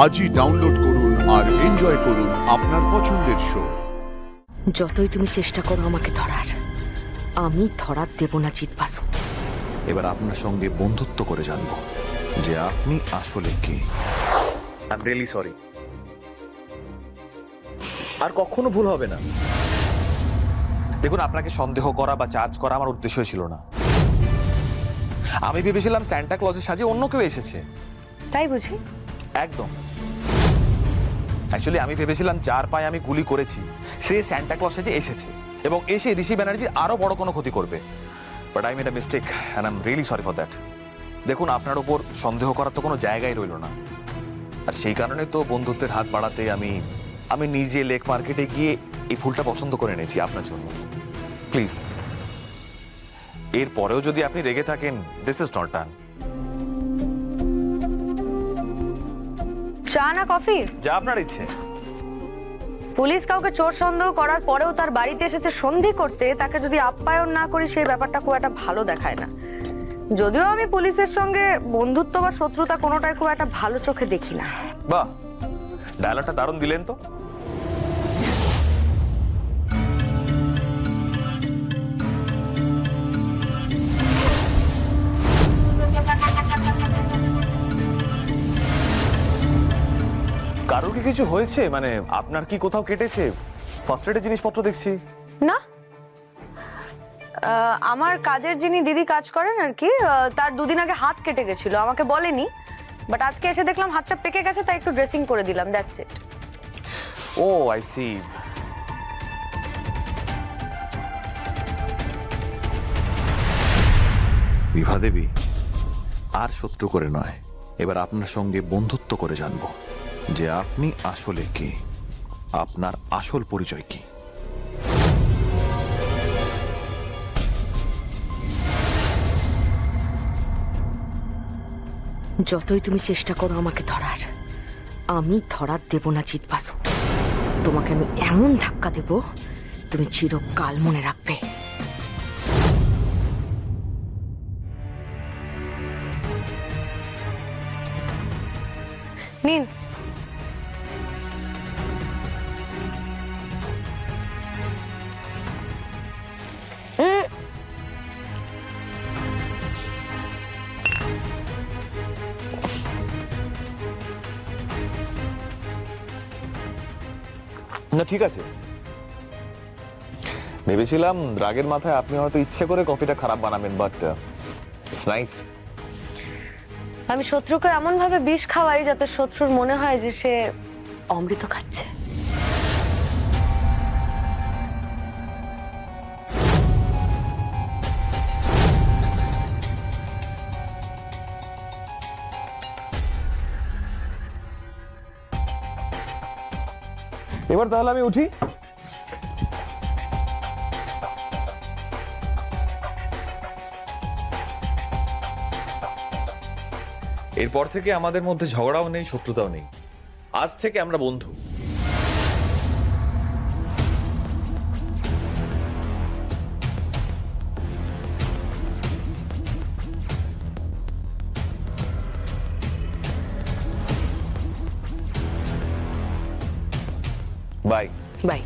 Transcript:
আজই ডাউনলোড করুন আর এনজয় করুন আপনার পছন্দের শো। যতই তুমি চেষ্টা করো আমাকে ধরার, আমি ধরার দেব না জিতবাসু। এবার আপনার সঙ্গে বন্ধুত্ব করে জানবো যে আপনি আসলে কে। I am really sorry. আর কখনো ভুল হবে না। দেখুন, আপনাকে সন্দেহ করা বা চার্জ করা আমার উদ্দেশ্য ছিল না। আমি ভেবেছিলাম স্যান্টা ক্লজের সাজে অন্য কেউ এসেছে। তাই বুঝি? একদম। অ্যাকচুয়ালি আমি ভেবেছিলাম যার পায়ে আমি গুলি করেছি সে স্যান্টা ক্লজ সাজে এসেছে এবং এসে ঋষি ব্যানার্জি আরো বড় কোনো ক্ষতি করবে। But I made a mistake and I am really sorry for that. দেখুন, আপনার উপর সন্দেহ করার তো কোনো জায়গাই রইল না। আর সেই কারণে তো বন্ধুত্বের হাত বাড়াতে আমি নিজে লেক মার্কেটে গিয়ে এই ফুলটা পছন্দ করে এনেছি আপনার জন্য। প্লিজ, এর পরেও যদি আপনি রেগে থাকেন, দিস ইজ নট ডান। চা না কফি? যা আপনার ইচ্ছে। পুলিশ কাউকে চোর সন্দেহ করার পরেও তার বাড়িতে এসেছে সন্ধি করতে, তাকে যদি আপ্যায়ন না করি সেই ব্যাপারটা খুব একটা ভালো দেখায় না। যদিও আমি পুলিশের সঙ্গে বন্ধুত্ব বা শত্রুতা কোনোটাই খুব একটা ভালো চোখে দেখি না। বাহ, ডায়লগটা দারুণ দিলেন তো। কারোর কি কিছু হয়েছে? মানে আপনার কি কোথাও কেটেছে? ফার্স্ট এডের জিনিসপত্র দেখছি। না, আমার কাজের যিনি দিদি কাজ করেন আর কি, তার দুদিন আগে হাত কেটে গেছিল, আমাকে বলেনি। বাট আজকে এসে দেখলাম হাতটা পেকে গেছে, তাই একটু ড্রেসিং করে দিলাম, that's it. Oh I see. Bibha Debi, আর শত্রু করে নয়, এবার আপনার সঙ্গে বন্ধুত্ব করে জানবো যে আপনি আসলে কে, আপনার আসল পরিচয় কি। যতই তুমি চেষ্টা করো আমাকে ধরার, আমি ধরার দেব না জিতবাসু। তোমাকে আমি এমন ধাক্কা দেব তুমি চিরকাল মনে রাখবে। নিন। না, ঠিক আছে। ভেবেছিলাম রাগের মাথায় আপনি হয়তো ইচ্ছে করে কফিটা খারাপ বানাবেন, বাট ইটস নাইস। আমি শত্রুকে এমন ভাবে বিষ খাওয়াই যাতে শত্রুর মনে হয় যে সে অমৃত খাচ্ছে। এবার তাহলে আমি উঠি। এরপর থেকে আমাদের মধ্যে ঝগড়াও নেই, শত্রুতাও নেই। আজ থেকে আমরা বন্ধু। বাই। বাই।